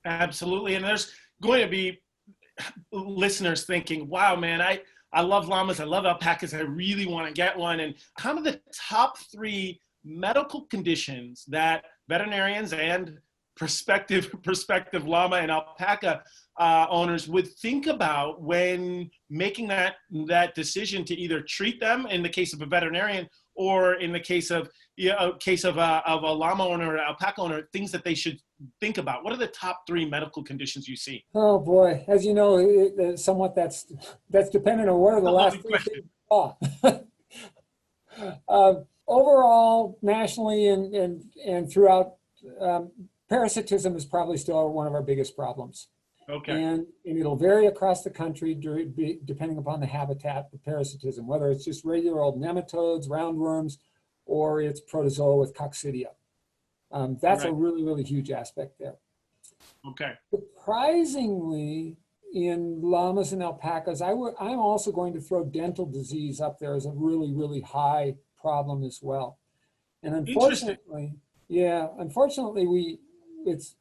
Absolutely. And there's going to be listeners thinking, wow, man, I love llamas. I love alpacas. I really want to get one. And kind of the top three medical conditions that veterinarians and prospective llama and alpaca owners would think about when making that decision to either treat them in the case of a veterinarian or in the case of of a llama owner or alpaca owner, things that they should think about. What are the top three medical conditions you see? Oh boy, as you know, somewhat that's dependent on what are the A last loaded three question. things you saw. Overall, nationally and throughout, parasitism is probably still one of our biggest problems. Okay. And it'll vary across the country depending upon the habitat of parasitism, whether it's just regular old nematodes, roundworms, or it's protozoa with coccidia. That's a Right. really, really huge aspect there. Okay. Surprisingly, in llamas and alpacas, I'm also going to throw dental disease up there as a really, really high problem as well. And Interesting. unfortunately, yeah, unfortunately, it's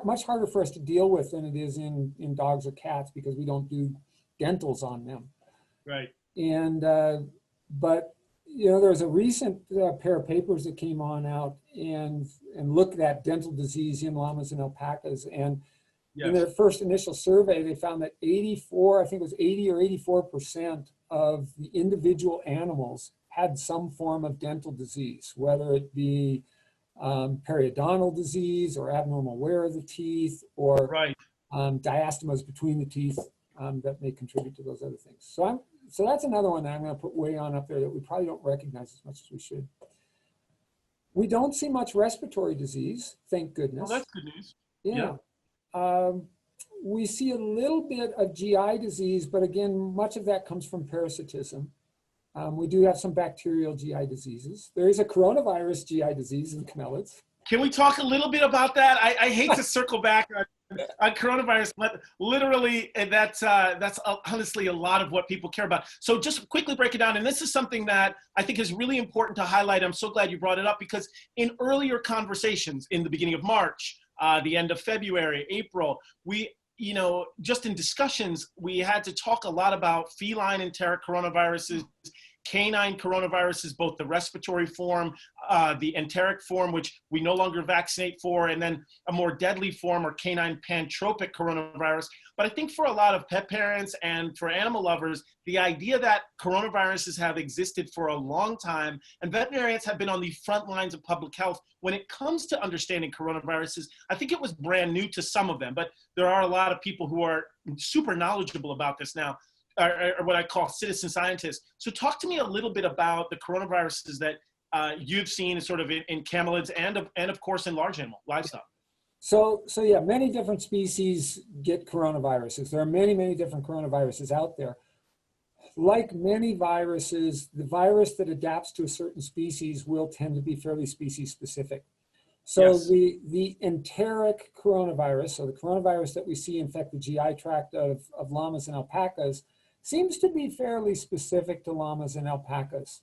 much harder for us to deal with than it is in dogs or cats because we don't do dentals on them. Right. And but you know, there was a recent pair of papers that came out and looked at dental disease in llamas and alpacas. And in Yes. their first initial survey, they found that 84, I think it was 80 or 84% of the individual animals had some form of dental disease, whether it be periodontal disease or abnormal wear of the teeth or Right. diastemas between the teeth that may contribute to those other things. So that's another one that I'm going to put way on up there that we probably don't recognize as much as we should. We don't see much respiratory disease, thank Well, goodness. that's good news. Yeah. We see a little bit of GI disease, but again, much of that comes from parasitism. We do have some bacterial GI diseases. There is a coronavirus GI disease in camelids. Can we talk a little bit about that? I hate to circle back on coronavirus, but literally that's honestly a lot of what people care about. So just quickly break it down. And this is something that I think is really important to highlight. I'm so glad you brought it up because in earlier conversations in the beginning of March, the end of February, April, just in discussions, we had to talk a lot about feline enteric coronaviruses, canine coronaviruses, both the respiratory form, the enteric form, which we no longer vaccinate for, and then a more deadly form or canine pantropic coronavirus. But I think for a lot of pet parents and for animal lovers, the idea that coronaviruses have existed for a long time and veterinarians have been on the front lines of public health when it comes to understanding coronaviruses, I think it was brand new to some of them, but there are a lot of people who are super knowledgeable about this now. Or what I call citizen scientists. So talk to me a little bit about the coronaviruses that you've seen sort of in camelids and of course in large animal livestock. So yeah, many different species get coronaviruses. There are many, many different coronaviruses out there. Like many viruses, the virus that adapts to a certain species will tend to be fairly species specific. So Yes. the enteric coronavirus, so the coronavirus that we see infect the GI tract of llamas and alpacas, seems to be fairly specific to llamas and alpacas.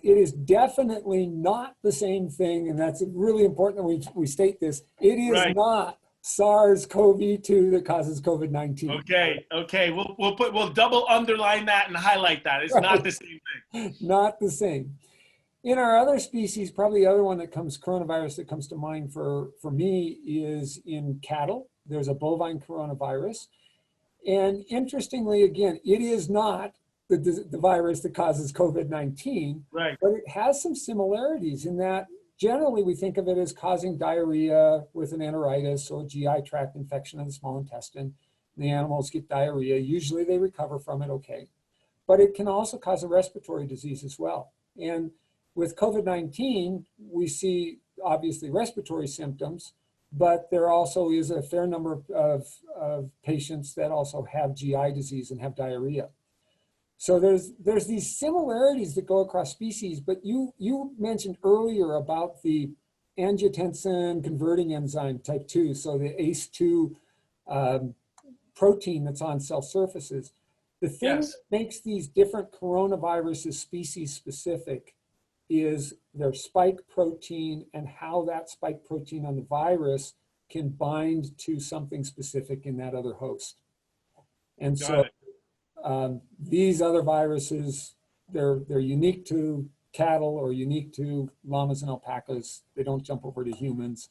It is definitely not the same thing, and that's really important that we state this. It is Right. not SARS-CoV-2 that causes COVID-19. Okay. We'll double underline that and highlight that. It's not Right. the same thing. Not the same. In our other species, probably the other one coronavirus that comes to mind for me is in cattle. There's a bovine coronavirus. And interestingly, again, it is not the virus that causes COVID-19, Right. but it has some similarities in that generally we think of it as causing diarrhea with an enteritis or GI tract infection of the small intestine. The animals get diarrhea. Usually they recover from it okay. But it can also cause a respiratory disease as well. And with COVID-19, we see obviously respiratory symptoms, but there also is a fair number of patients that also have GI disease and have diarrhea. So there's these similarities that go across species, but you mentioned earlier about the angiotensin converting enzyme type 2, so the ACE2 protein that's on cell surfaces. The thing Yes. that makes these different coronaviruses species specific is their spike protein and how that spike protein on the virus can bind to something specific in that other host. And so these other viruses, they're unique to cattle or unique to llamas and alpacas. They don't jump over to humans.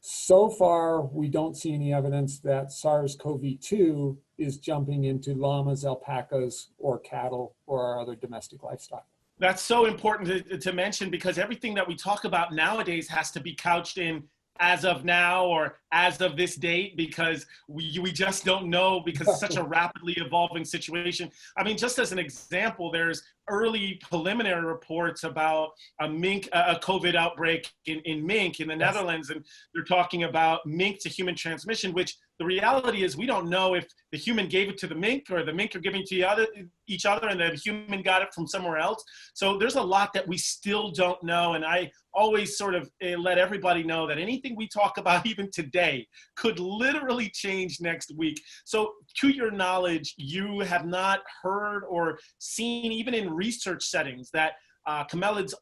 So far, we don't see any evidence that SARS-CoV-2 is jumping into llamas, alpacas, or cattle, or our other domestic livestock. That's so important to mention, because everything that we talk about nowadays has to be couched in as of now or as of this date, because we just don't know, because it's such a rapidly evolving situation. I mean, just as an example, there's early preliminary reports about a COVID outbreak in mink in the Netherlands, and they're talking about mink to human transmission, which the reality is we don't know if the human gave it to the mink or the mink are giving it to each other and the human got it from somewhere else. So there's a lot that we still don't know, and I always sort of let everybody know that anything we talk about even today could literally change next week. So to your knowledge, you have not heard or seen, even in research settings, that camelids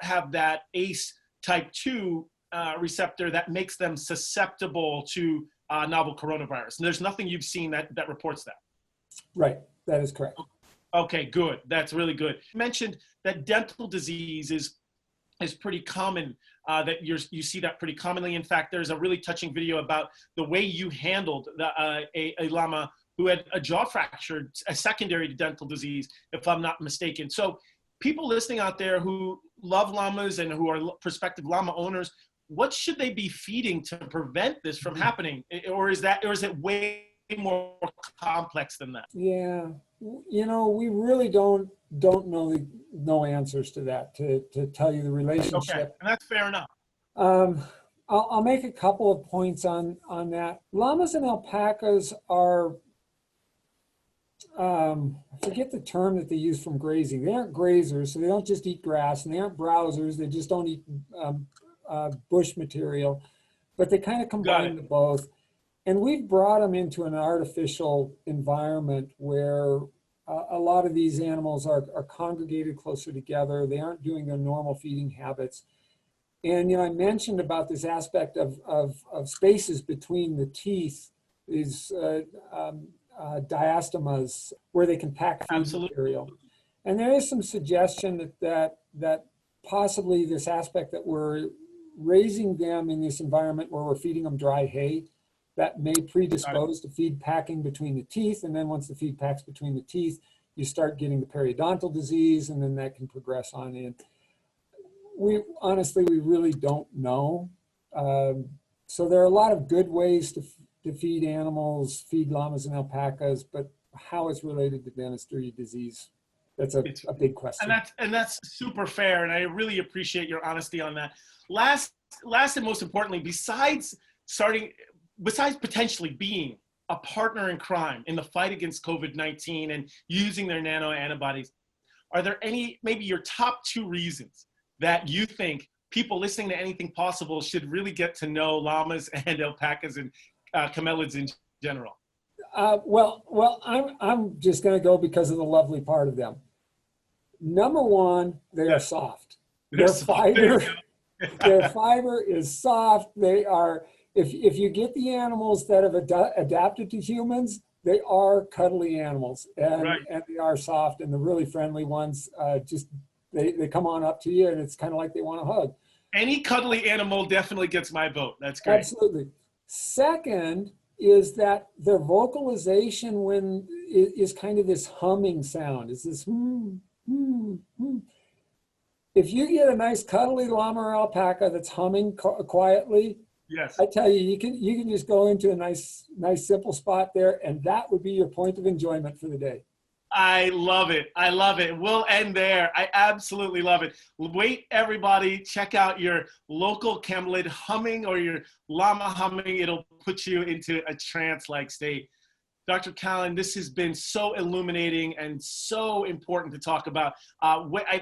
have that ACE type 2 receptor that makes them susceptible to novel coronavirus. And there's nothing you've seen that reports that. Right, that is correct. Okay, good. That's really good. You mentioned that dental disease is pretty common, that you see that pretty commonly. In fact, there's a really touching video about the way you handled a llama who had a jaw fracture, a secondary to dental disease, if I'm not mistaken. So people listening out there who love llamas and who are prospective llama owners, what should they be feeding to prevent this from happening? Or is it way more complex than that? Yeah, you know, we really don't know answers to that, to tell you the relationship. Okay, and that's fair enough. I'll make a couple of points on that. Llamas and alpacas are, I forget the term that they use from grazing. They aren't grazers, so they don't just eat grass, and they aren't browsers. They just don't eat bush material, but they kind of combine the both. And we've brought them into an artificial environment where a lot of these animals are congregated closer together. They aren't doing their normal feeding habits. And, you know, I mentioned about this aspect of spaces between the teeth, these diastemas, where they can pack feed material. And there is some suggestion that possibly this aspect that we're raising them in this environment where we're feeding them dry hay, that may predispose to feed packing between the teeth. And then once the feed packs between the teeth, you start getting the periodontal disease, and then that can progress on in. We really don't know. So there are a lot of good ways to feed animals, feed llamas and alpacas, but how it's related to dentistry disease, that's a big question. And that's super fair, and I really appreciate your honesty on that. Last and most importantly, besides potentially being a partner in crime in the fight against COVID-19 and using their nano antibodies, are there any, maybe your top 2 reasons that you think people listening to Anything Possible should really get to know llamas and alpacas and camelids in general? Well, I'm just going to go because of the lovely part of them. Number one, they are soft. Their fiber is soft. They are. If you get the animals that have adapted to humans, they are cuddly animals, and they are soft. And the really friendly ones, they come on up to you, and it's kind of like they want to hug. Any cuddly animal definitely gets my vote. That's great. Absolutely. Second is that their vocalization is kind of this humming sound. It's this If you get a nice cuddly llama or alpaca that's humming quietly, yes, I tell you, you can just go into a nice simple spot there, and that would be your point of enjoyment for the day. I love it. I love it. We'll end there. I absolutely love it. Wait, everybody, check out your local camelid humming or your llama humming. It'll put you into a trance-like state. Dr. Callan, this has been so illuminating and so important to talk about.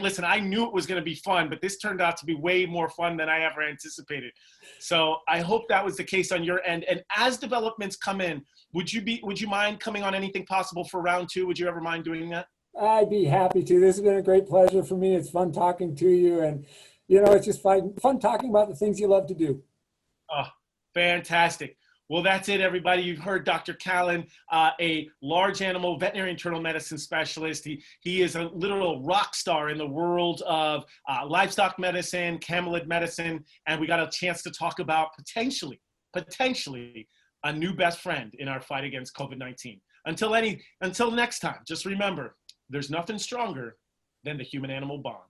Listen, I knew it was going to be fun, but this turned out to be way more fun than I ever anticipated. So I hope that was the case on your end. And as developments come in, would you mind coming on Anything Possible for round 2? Would you ever mind doing that? I'd be happy to. This has been a great pleasure for me. It's fun talking to you. And, it's just fun talking about the things you love to do. Oh, fantastic. Well, that's it, everybody. You've heard Dr. Callan, a large animal veterinary internal medicine specialist. He is a literal rock star in the world of livestock medicine, camelid medicine, and we got a chance to talk about potentially a new best friend in our fight against COVID-19. Until next time, just remember, there's nothing stronger than the human-animal bond.